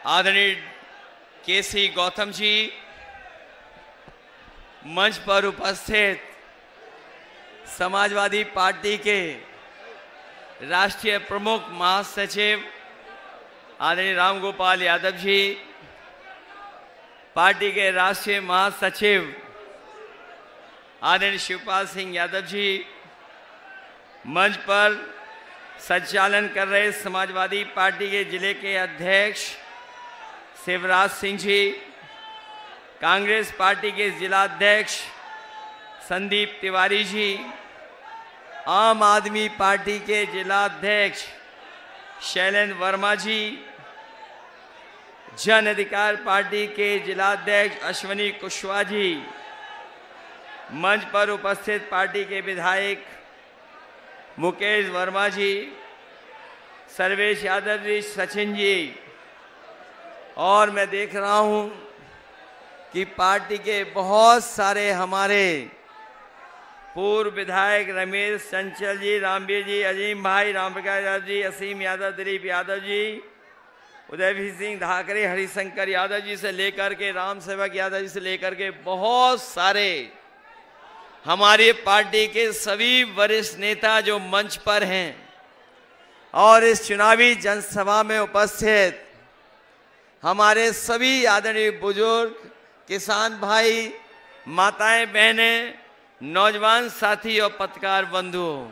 आदरणीय केसी गौतम जी, मंच पर उपस्थित समाजवादी पार्टी के राष्ट्रीय प्रमुख महासचिव आदरणीय रामगोपाल यादव जी, पार्टी के राष्ट्रीय महासचिव आदरणीय शिवपाल सिंह यादव जी, मंच पर संचालन कर रहे समाजवादी पार्टी के जिले के अध्यक्ष शिवराज सिंह जी, कांग्रेस पार्टी के जिला अध्यक्ष संदीप तिवारी जी, आम आदमी पार्टी के जिला अध्यक्ष शैलेंद्र वर्मा जी, जन अधिकार पार्टी के जिला अध्यक्ष अश्विनी कुशवाहा जी, मंच पर उपस्थित पार्टी के विधायक मुकेश वर्मा जी, सर्वेश यादव जी, सचिन जी, और मैं देख रहा हूं कि पार्टी के बहुत सारे हमारे पूर्व विधायक रमेश चंचल जी, रामवीर जी, अजीम भाई, रामप्रकाश यादव जी, असीम यादव, दिलीप यादव जी, उदयवीर सिंह धाकरे, हरिशंकर यादव जी से लेकर के राम सेवक यादव जी से लेकर के बहुत सारे हमारी पार्टी के सभी वरिष्ठ नेता जो मंच पर हैं और इस चुनावी जनसभा में उपस्थित हमारे सभी आदरणीय बुजुर्ग, किसान भाई, माताएं, बहनें, नौजवान साथी और पत्रकार बंधु,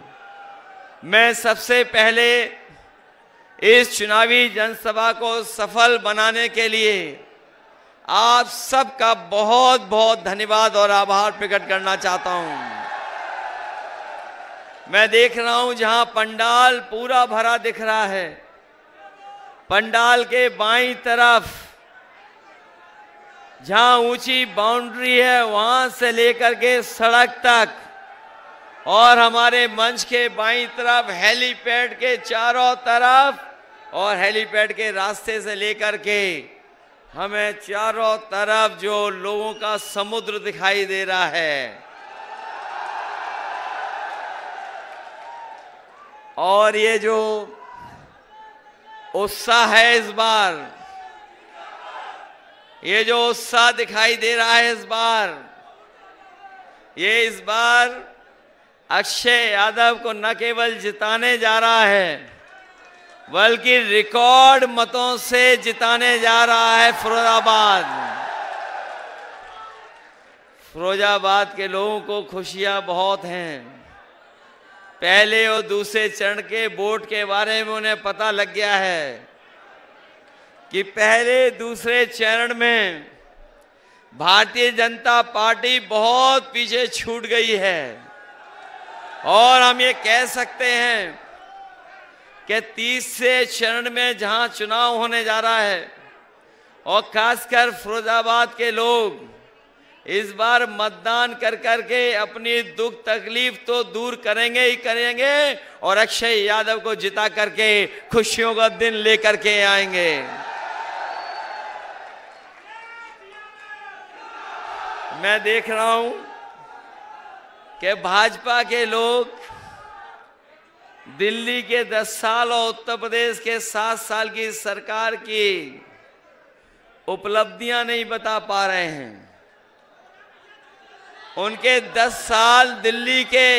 मैं सबसे पहले इस चुनावी जनसभा को सफल बनाने के लिए आप सबका बहुत बहुत धन्यवाद और आभार प्रकट करना चाहता हूं। मैं देख रहा हूं जहां पंडाल पूरा भरा दिख रहा है, पंडाल के बाईं तरफ जहां ऊंची बाउंड्री है वहां से लेकर के सड़क तक और हमारे मंच के बाईं तरफ हेलीपैड के चारों तरफ और हेलीपैड के रास्ते से लेकर के हमें चारों तरफ जो लोगों का समुद्र दिखाई दे रहा है। और ये जो उत्साह है इस बार, ये जो उत्साह दिखाई दे रहा है इस बार अक्षय यादव को न केवल जिताने जा रहा है बल्कि रिकॉर्ड मतों से जिताने जा रहा है फिरोजाबाद के लोगों को खुशियां बहुत हैं। पहले और दूसरे चरण के वोट के बारे में उन्हें पता लग गया है कि पहले दूसरे चरण में भारतीय जनता पार्टी बहुत पीछे छूट गई है और हम ये कह सकते हैं कि तीसरे चरण में जहां चुनाव होने जा रहा है और खासकर फिरोजाबाद के लोग इस बार मतदान कर करके अपनी दुख तकलीफ तो दूर करेंगे ही करेंगे और अक्षय यादव को जिता करके खुशियों का दिन लेकर के आएंगे। मैं देख रहा हूं कि भाजपा के लोग दिल्ली के 10 साल और उत्तर प्रदेश के 7 साल की सरकार की उपलब्धियां नहीं बता पा रहे हैं। उनके 10 साल दिल्ली के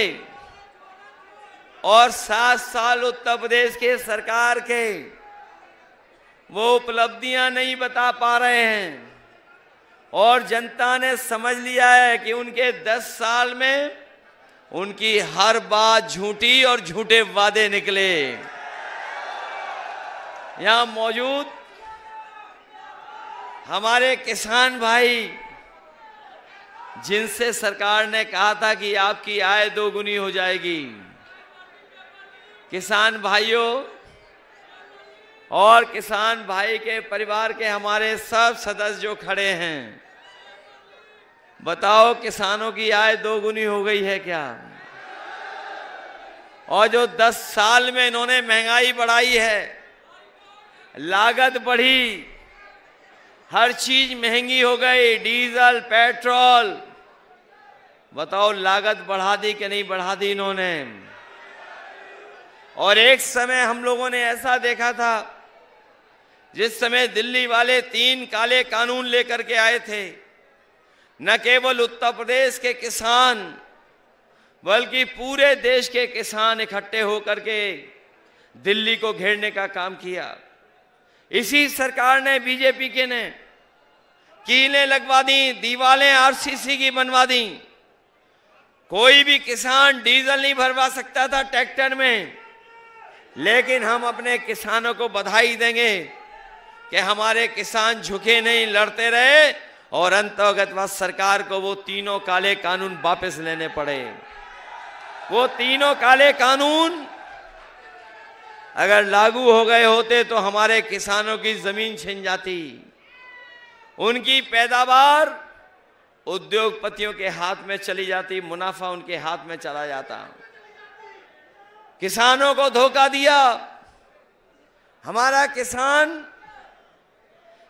और 7 साल उत्तर प्रदेश के सरकार के वो उपलब्धियां नहीं बता पा रहे हैं और जनता ने समझ लिया है कि उनके 10 साल में उनकी हर बात झूठी और झूठे वादे निकले। यहां मौजूद हमारे किसान भाई जिनसे सरकार ने कहा था कि आपकी आय 2 गुनी हो जाएगी, किसान भाइयों और किसान भाई के परिवार के हमारे सब सदस्य जो खड़े हैं, बताओ किसानों की आय 2 गुनी हो गई है क्या? और जो 10 साल में इन्होंने महंगाई बढ़ाई है, लागत बढ़ी, हर चीज महंगी हो गई, डीजल, पेट्रोल, बताओ लागत बढ़ा दी कि नहीं बढ़ा दी इन्होंने? और एक समय हम लोगों ने ऐसा देखा था जिस समय दिल्ली वाले 3 काले कानून लेकर के आए थे, न केवल उत्तर प्रदेश के किसान बल्कि पूरे देश के किसान इकट्ठे होकर के दिल्ली को घेरने का काम किया। इसी सरकार ने, बीजेपी के ने कीलें लगवा दी, दीवारें आरसीसी की बनवा दी। कोई भी किसान डीजल नहीं भरवा सकता था ट्रैक्टर में, लेकिन हम अपने किसानों को बधाई देंगे कि हमारे किसान झुके नहीं, लड़ते रहे और अंतर्गत सरकार को वो तीनों काले कानून वापस लेने पड़े। वो तीनों काले कानून अगर लागू हो गए होते तो हमारे किसानों की जमीन छिन जाती, उनकी पैदावार उद्योगपतियों के हाथ में चली जाती, मुनाफा उनके हाथ में चला जाता। किसानों को धोखा दिया। हमारा किसान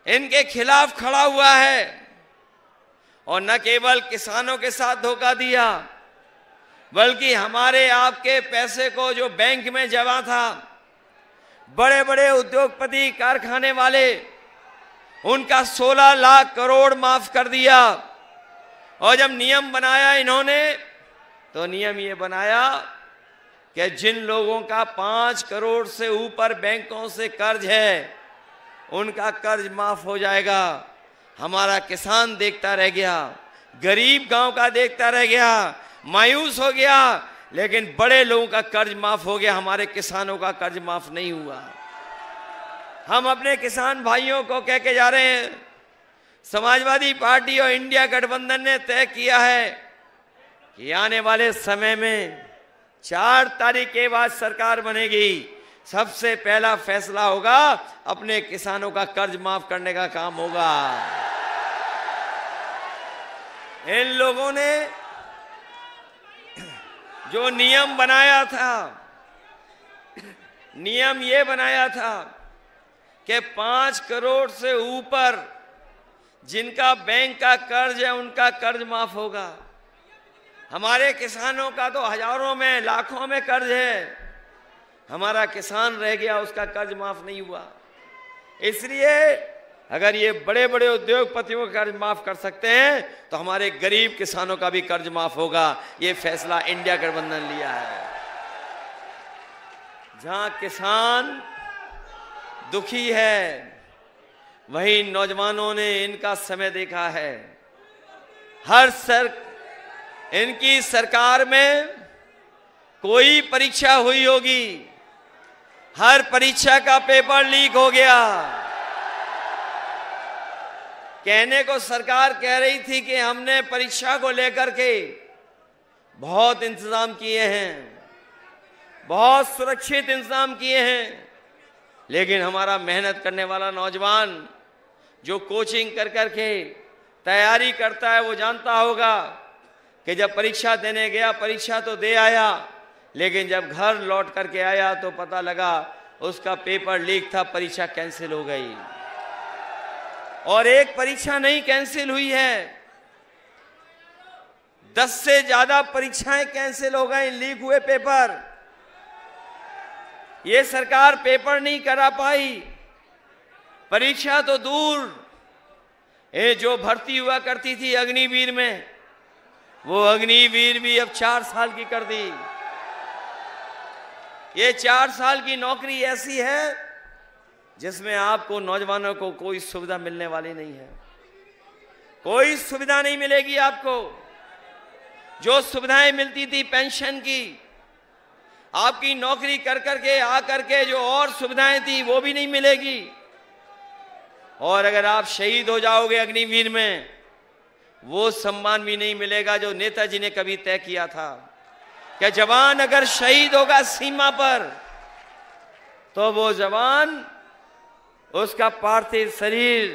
इनके खिलाफ खड़ा हुआ है और न केवल किसानों के साथ धोखा दिया बल्कि हमारे आपके पैसे को जो बैंक में जमा था, बड़े बड़े उद्योगपति कारखाने वाले, उनका 16 लाख करोड़ माफ कर दिया। और जब नियम बनाया इन्होंने तो नियम ये बनाया कि जिन लोगों का 5 करोड़ से ऊपर बैंकों से कर्ज है उनका कर्ज माफ हो जाएगा। हमारा किसान देखता रह गया, गरीब गांव का देखता रह गया, मायूस हो गया, लेकिन बड़े लोगों का कर्ज माफ हो गया, हमारे किसानों का कर्ज माफ नहीं हुआ। हम अपने किसान भाइयों को कह के जा रहे हैं, समाजवादी पार्टी और इंडिया गठबंधन ने तय किया है कि आने वाले समय में 4 तारीख के बाद सरकार बनेगी, सबसे पहला फैसला होगा अपने किसानों का कर्ज माफ करने का काम होगा। इन लोगों ने जो नियम बनाया था, नियम ये बनाया था कि 5 करोड़ से ऊपर जिनका बैंक का कर्ज है उनका कर्ज माफ होगा। हमारे किसानों का तो हजारों में, लाखों में कर्ज है, हमारा किसान रह गया, उसका कर्ज माफ नहीं हुआ। इसलिए अगर ये बड़े बड़े उद्योगपतियों का कर्ज माफ कर सकते हैं तो हमारे गरीब किसानों का भी कर्ज माफ होगा। ये फैसला इंडिया गठबंधन लिया है। जहां किसान दुखी है वहीं नौजवानों ने इनका समय देखा है। इनकी सरकार में कोई परीक्षा हुई होगी, हर परीक्षा का पेपर लीक हो गया। कहने को सरकार कह रही थी कि हमने परीक्षा को लेकर के बहुत इंतजाम किए हैं, बहुत सुरक्षित इंतजाम किए हैं, लेकिन हमारा मेहनत करने वाला नौजवान जो कोचिंग कर करके तैयारी करता है वो जानता होगा कि जब परीक्षा देने गया, परीक्षा तो दे आया, लेकिन जब घर लौट करके आया तो पता लगा उसका पेपर लीक था, परीक्षा कैंसिल हो गई। और एक परीक्षा नहीं कैंसिल हुई है, 10 से ज्यादा परीक्षाएं कैंसिल हो गई, लीक हुए पेपर। ये सरकार पेपर नहीं करा पाई, परीक्षा तो दूर, ये जो भर्ती हुआ करती थी अग्निवीर में, वो अग्निवीर भी अब 4 साल की कर दी। ये 4 साल की नौकरी ऐसी है जिसमें आपको, नौजवानों को, कोई सुविधा मिलने वाली नहीं है। कोई सुविधा नहीं मिलेगी आपको। जो सुविधाएं मिलती थी पेंशन की, आपकी नौकरी कर करके आ करके जो और सुविधाएं थी वो भी नहीं मिलेगी। और अगर आप शहीद हो जाओगे अग्निवीर में, वो सम्मान भी नहीं मिलेगा जो नेताजी ने कभी तय किया था कि जवान अगर शहीद होगा सीमा पर तो वो जवान, उसका पार्थिव शरीर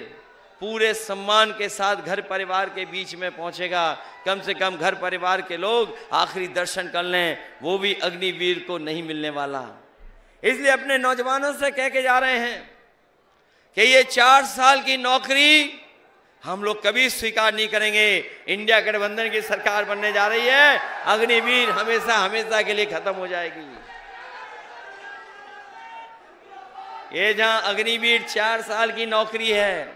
पूरे सम्मान के साथ घर परिवार के बीच में पहुंचेगा। कम से कम घर परिवार के लोग आखिरी दर्शन कर लें, वो भी अग्निवीर को नहीं मिलने वाला। इसलिए अपने नौजवानों से कह के जा रहे हैं कि ये 4 साल की नौकरी हम लोग कभी स्वीकार नहीं करेंगे। इंडिया गठबंधन की सरकार बनने जा रही है, अग्निवीर हमेशा हमेशा के लिए खत्म हो जाएगी। ये जहां अग्निवीर 4 साल की नौकरी है,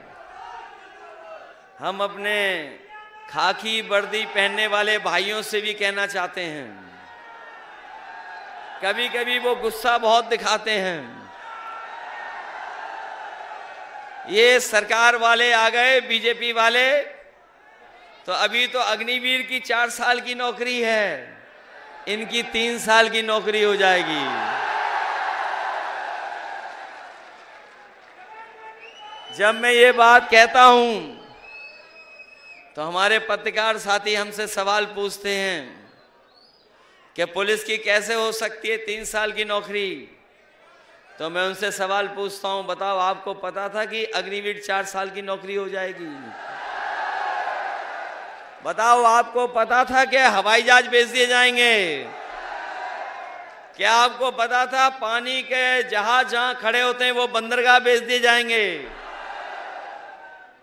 हम अपने खाकी वर्दी पहनने वाले भाइयों से भी कहना चाहते हैं, कभी कभी वो गुस्सा बहुत दिखाते हैं। ये सरकार वाले आ गए, बीजेपी वाले, तो अभी तो अग्निवीर की 4 साल की नौकरी है, इनकी 3 साल की नौकरी हो जाएगी। जब मैं ये बात कहता हूं तो हमारे पत्रकार साथी हमसे सवाल पूछते हैं कि पुलिस की कैसे हो सकती है 3 साल की नौकरी। तो मैं उनसे सवाल पूछता हूं, बताओ आपको पता था कि अग्निवीर 4 साल की नौकरी हो जाएगी? बताओ आपको पता था कि हवाई जहाज भेज दिए जाएंगे? क्या आपको पता था पानी के जहाज जहां खड़े होते हैं वो बंदरगाह भेज दिए जाएंगे?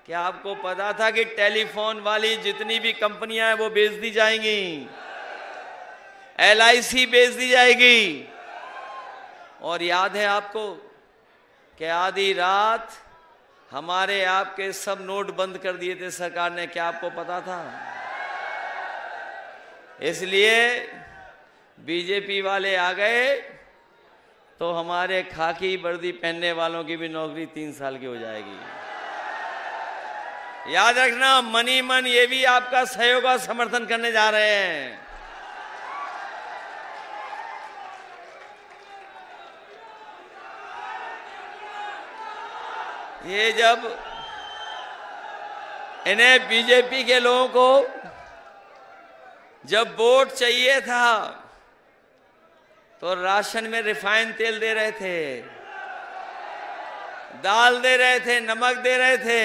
क्या आपको पता था कि टेलीफोन वाली जितनी भी कंपनियां हैं वो बेच दी जाएंगी? LIC बेच दी जाएगी। और याद है आपको कि आधी रात हमारे आपके सब नोट बंद कर दिए थे सरकार ने, क्या आपको पता था? इसलिए बीजेपी वाले आ गए तो हमारे खाकी वर्दी पहनने वालों की भी नौकरी 3 साल की हो जाएगी। याद रखना, मनी मन ये भी आपका सहयोग और समर्थन करने जा रहे हैं। ये जब इन्हें बीजेपी के लोगों को जब वोट चाहिए था तो राशन में रिफाइंड तेल दे रहे थे, दाल दे रहे थे, नमक दे रहे थे।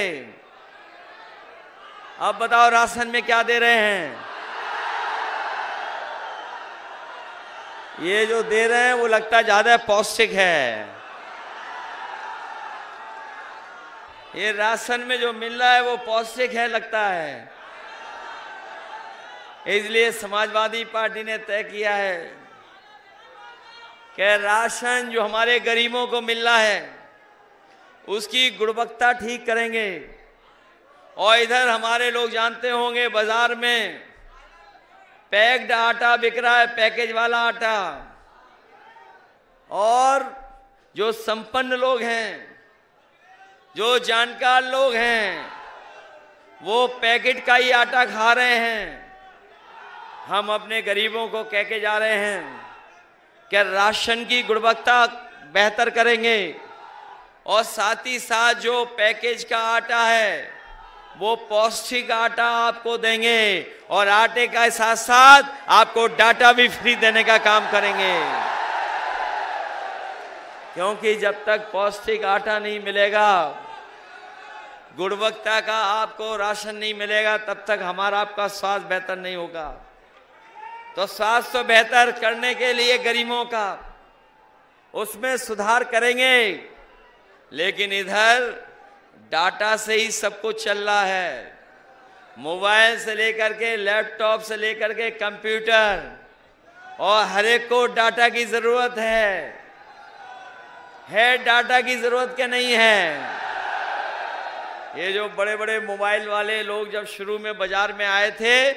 अब बताओ राशन में क्या दे रहे हैं? ये जो दे रहे हैं वो लगता ज्यादा पौष्टिक है। ये राशन में जो मिल रहा है वो पौष्टिक है लगता है। इसलिए समाजवादी पार्टी ने तय किया है कि राशन जो हमारे गरीबों को मिल रहा है उसकी गुणवत्ता ठीक करेंगे। और इधर हमारे लोग जानते होंगे बाजार में पैक्ड आटा बिक रहा है, पैकेज वाला आटा। और जो संपन्न लोग हैं, जो जानकार लोग हैं, वो पैकेट का ही आटा खा रहे हैं। हम अपने गरीबों को कह के जा रहे हैं कि राशन की गुणवत्ता बेहतर करेंगे और साथ ही साथ जो पैकेज का आटा है वो पौष्टिक आटा आपको देंगे और आटे का साथ साथ आपको डाटा भी फ्री देने का काम करेंगे। क्योंकि जब तक पौष्टिक आटा नहीं मिलेगा, गुणवत्ता का आपको राशन नहीं मिलेगा, तब तक हमारा आपका स्वास्थ्य बेहतर नहीं होगा। तो स्वास्थ्य बेहतर करने के लिए गरीबों का उसमें सुधार करेंगे, लेकिन इधर डाटा से ही सब कुछ चल रहा है। मोबाइल से लेकर के, लैपटॉप से लेकर के कंप्यूटर, और हर एक को डाटा की जरूरत है डाटा की जरूरत क्या नहीं है। ये जो बड़े बड़े मोबाइल वाले लोग जब शुरू में बाजार में आए थे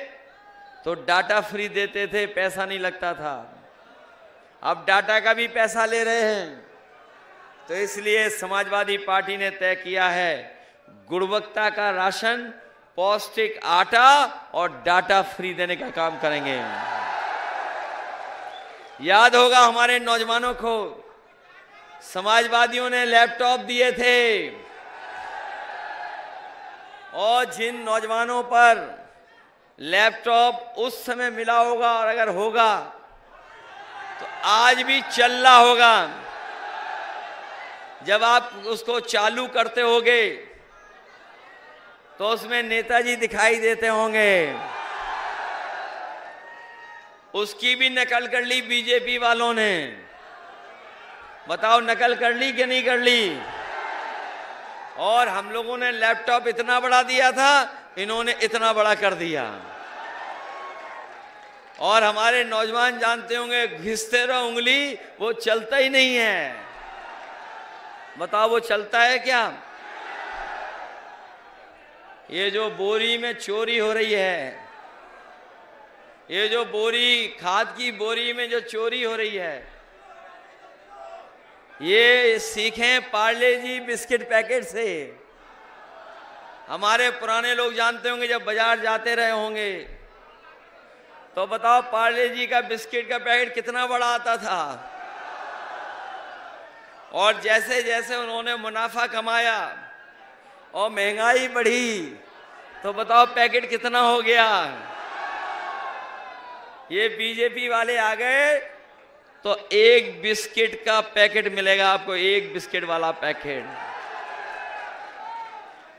तो डाटा फ्री देते थे, पैसा नहीं लगता था। अब डाटा का भी पैसा ले रहे हैं। तो इसलिए समाजवादी पार्टी ने तय किया है गुणवत्ता का राशन, पौष्टिक आटा और डाटा फ्री देने का काम करेंगे। याद होगा हमारे नौजवानों को समाजवादियों ने लैपटॉप दिए थे, और जिन नौजवानों पर लैपटॉप उस समय मिला होगा और अगर होगा तो आज भी चल रहा होगा, जब आप उसको चालू करते होगे तो उसमें नेताजी दिखाई देते होंगे। उसकी भी नकल कर ली बीजेपी वालों ने। बताओ नकल कर ली कि नहीं कर ली? और हम लोगों ने लैपटॉप इतना बड़ा दिया था, इन्होंने इतना बड़ा कर दिया। और हमारे नौजवान जानते होंगे घिसते रहो उंगली, वो चलता ही नहीं है। बताओ वो चलता है क्या? ये जो बोरी में चोरी हो रही है, ये जो बोरी, खाद की बोरी में जो चोरी हो रही है, ये सीखें पार्ले जी बिस्किट पैकेट से। हमारे पुराने लोग जानते होंगे, जब बाजार जाते रहे होंगे तो बताओ पार्ले जी का बिस्किट का पैकेट कितना बड़ा आता था, और जैसे जैसे उन्होंने मुनाफा कमाया और महंगाई बढ़ी तो बताओ पैकेट कितना हो गया। ये बीजेपी वाले आ गए तो एक बिस्किट का पैकेट मिलेगा आपको, एक बिस्किट वाला पैकेट।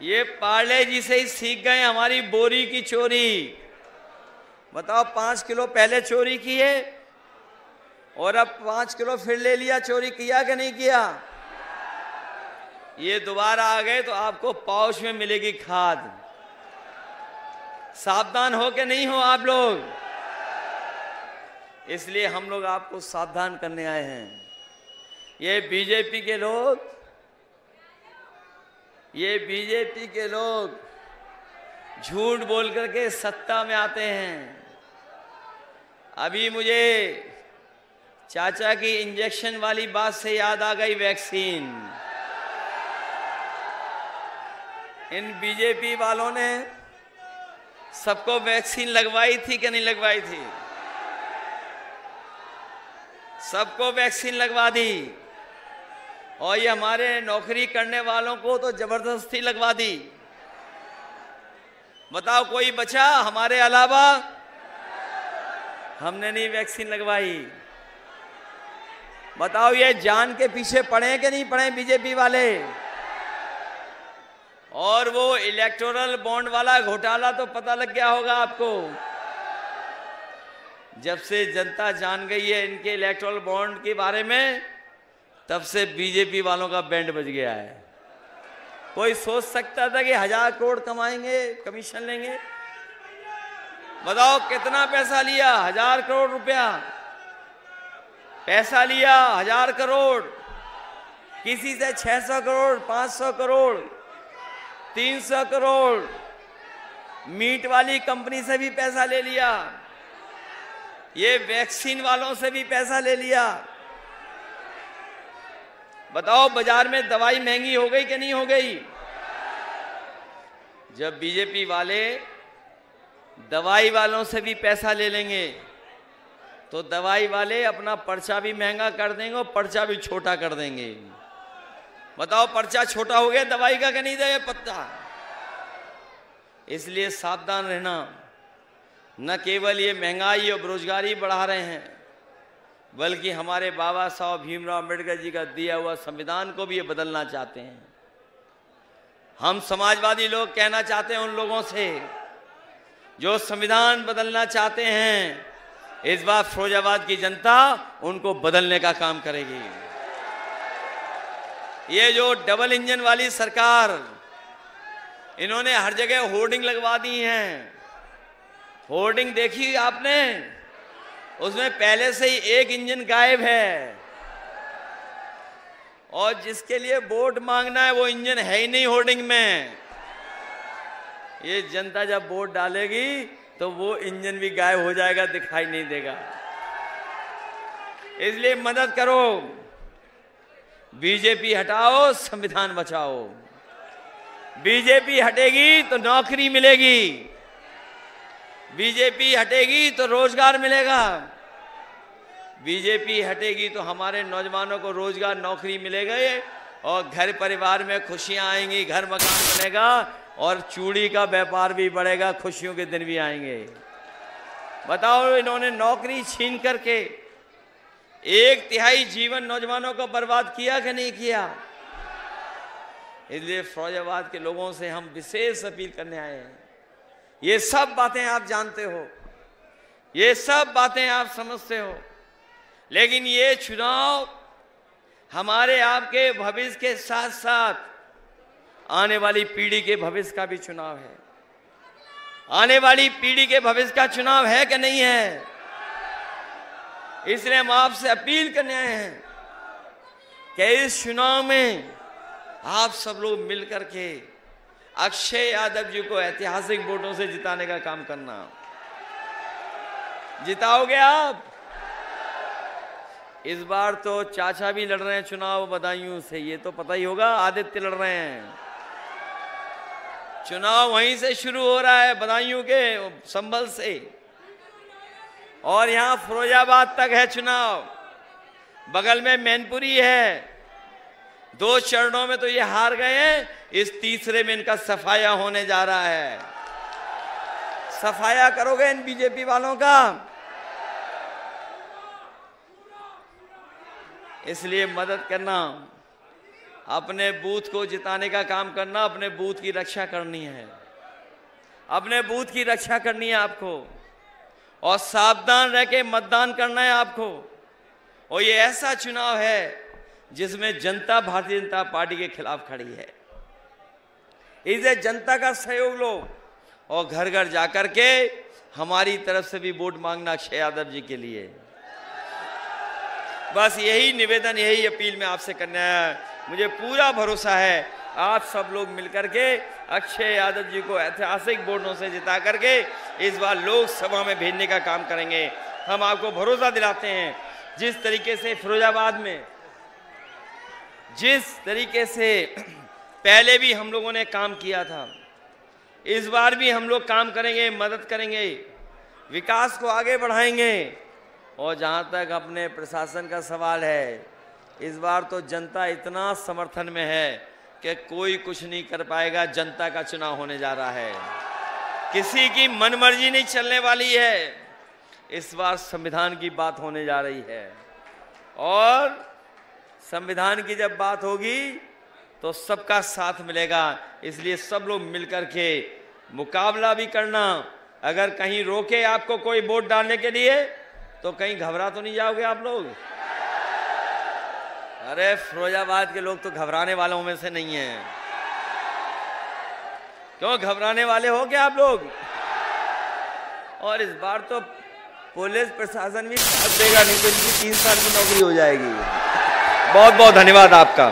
ये पार्ले जी से ही सीख गए हमारी बोरी की चोरी। बताओ 5 किलो पहले चोरी की है और अब 5 किलो फिर ले लिया, चोरी किया कि नहीं किया? ये दोबारा आ गए तो आपको पाउच में मिलेगी खाद। सावधान हो कि नहीं हो आप लोग? इसलिए हम लोग आपको सावधान करने आए हैं। ये बीजेपी के लोग झूठ बोल करके सत्ता में आते हैं। अभी मुझे चाचा की इंजेक्शन वाली बात से याद आ गई, वैक्सीन। इन बीजेपी वालों ने सबको वैक्सीन लगवाई थी कि नहीं लगवाई थी? सबको वैक्सीन लगवा दी, और ये हमारे नौकरी करने वालों को तो जबरदस्ती लगवा दी। बताओ कोई बचा हमारे अलावा? हमने नहीं वैक्सीन लगवाई। बताओ ये जान के पीछे पड़े कि नहीं पड़े बीजेपी वाले? और वो इलेक्टोरल बॉन्ड वाला घोटाला तो पता लग गया होगा आपको। जब से जनता जान गई है इनके इलेक्टोरल बॉन्ड के बारे में, तब से बीजेपी वालों का बैंड बज गया है। कोई सोच सकता था कि 1000 करोड़ कमाएंगे, कमीशन लेंगे? बताओ कितना पैसा लिया? 1000 करोड़ रुपया पैसा लिया, 1000 करोड़। किसी से 600 करोड़, 500 करोड़, 300 करोड़। मीट वाली कंपनी से भी पैसा ले लिया, ये वैक्सीन वालों से भी पैसा ले लिया। बताओ बाजार में दवाई महंगी हो गई कि नहीं हो गई? जब बीजेपी वाले दवाई वालों से भी पैसा ले लेंगे तो दवाई वाले अपना पर्चा भी महंगा कर देंगे और पर्चा भी छोटा कर देंगे। बताओ पर्चा छोटा हो गया दवाई का कि नहीं दे पत्ता? इसलिए सावधान रहना। न केवल ये महंगाई और बेरोजगारी बढ़ा रहे हैं, बल्कि हमारे बाबा साहब भीमराव अम्बेडकर जी का दिया हुआ संविधान को भी ये बदलना चाहते हैं। हम समाजवादी लोग कहना चाहते हैं उन लोगों से जो संविधान बदलना चाहते हैं, इस बार फिरोजाबाद की जनता उनको बदलने का काम करेगी। ये जो डबल इंजन वाली सरकार, इन्होंने हर जगह होर्डिंग लगवा दी हैं। होर्डिंग देखी आपने? उसमें पहले से ही एक इंजन गायब है, और जिसके लिए वोट मांगना है वो इंजन है ही नहीं होर्डिंग में। ये जनता जब वोट डालेगी तो वो इंजन भी गायब हो जाएगा, दिखाई नहीं देगा। इसलिए मदद करो, बीजेपी हटाओ, संविधान बचाओ। बीजेपी हटेगी तो नौकरी मिलेगी, बीजेपी हटेगी तो रोजगार मिलेगा, बीजेपी हटेगी तो हमारे नौजवानों को रोजगार, नौकरी मिलेगा, और घर परिवार में खुशियां आएंगी, घर मकान बनेगा, और चूड़ी का व्यापार भी बढ़ेगा, खुशियों के दिन भी आएंगे। बताओ इन्होंने नौकरी छीन करके 1/3 जीवन नौजवानों को बर्बाद किया कि नहीं किया? इसलिए फिरोजाबाद के लोगों से हम विशेष अपील करने आए हैं। ये सब बातें आप जानते हो, ये सब बातें आप समझते हो, लेकिन ये चुनाव हमारे आपके भविष्य के साथ साथ आने वाली पीढ़ी के भविष्य का भी चुनाव है। आने वाली पीढ़ी के भविष्य का चुनाव है कि नहीं है? इसलिए हम आपसे अपील करने आए हैं कि इस चुनाव में आप सब लोग मिलकर के अक्षय यादव जी को ऐतिहासिक वोटों से जिताने का काम करना। जिताओगे आप? इस बार तो चाचा भी लड़ रहे हैं चुनाव बदायूं से, ये तो पता ही होगा। आदित्य लड़ रहे हैं, चुनाव वहीं से शुरू हो रहा है, बदायूं के संभल से, और यहां फिरोजाबाद तक है चुनाव। बगल में मैनपुरी है। 2 चरणों में तो ये हार गए हैं, इस तीसरे में इनका सफाया होने जा रहा है। सफाया करोगे इन बीजेपी वालों का? इसलिए मदद करना, अपने बूथ को जिताने का काम करना, अपने बूथ की रक्षा करनी है, अपने बूथ की रक्षा करनी है आपको, और सावधान रह के मतदान करना है आपको। और ये ऐसा चुनाव है जिसमें जनता भारतीय जनता पार्टी के खिलाफ खड़ी है। इसे जनता का सहयोग लो और घर घर जाकर के हमारी तरफ से भी वोट मांगना अक्षय यादव जी के लिए। बस यही निवेदन, यही अपील मैं आपसे करना है। मुझे पूरा भरोसा है आप सब लोग मिलकर के अक्षय यादव जी को ऐतिहासिक वोटों से जिता करके इस बार लोकसभा में भेजने का काम करेंगे। हम आपको भरोसा दिलाते हैं, जिस तरीके से फिरोजाबाद में, जिस तरीके से पहले भी हम लोगों ने काम किया था, इस बार भी हम लोग काम करेंगे, मदद करेंगे, विकास को आगे बढ़ाएंगे। और जहां तक अपने प्रशासन का सवाल है, इस बार तो जनता इतना समर्थन में है कि कोई कुछ नहीं कर पाएगा। जनता का चुनाव होने जा रहा है, किसी की मनमर्जी नहीं चलने वाली है। इस बार संविधान की बात होने जा रही है, और संविधान की जब बात होगी तो सबका साथ मिलेगा। इसलिए सब लोग मिलकर के मुकाबला भी करना। अगर कहीं रोके आपको कोई वोट डालने के लिए तो कहीं घबरा तो नहीं जाओगे आप लोग? अरे फिरोजाबाद के लोग तो घबराने वालों में से नहीं हैं। क्यों घबराने वाले हो क्या आप लोग? और इस बार तो पुलिस प्रशासन भी साथ देगा, नहीं तो इनकी 3 साल की नौकरी हो जाएगी। बहुत बहुत धन्यवाद आपका।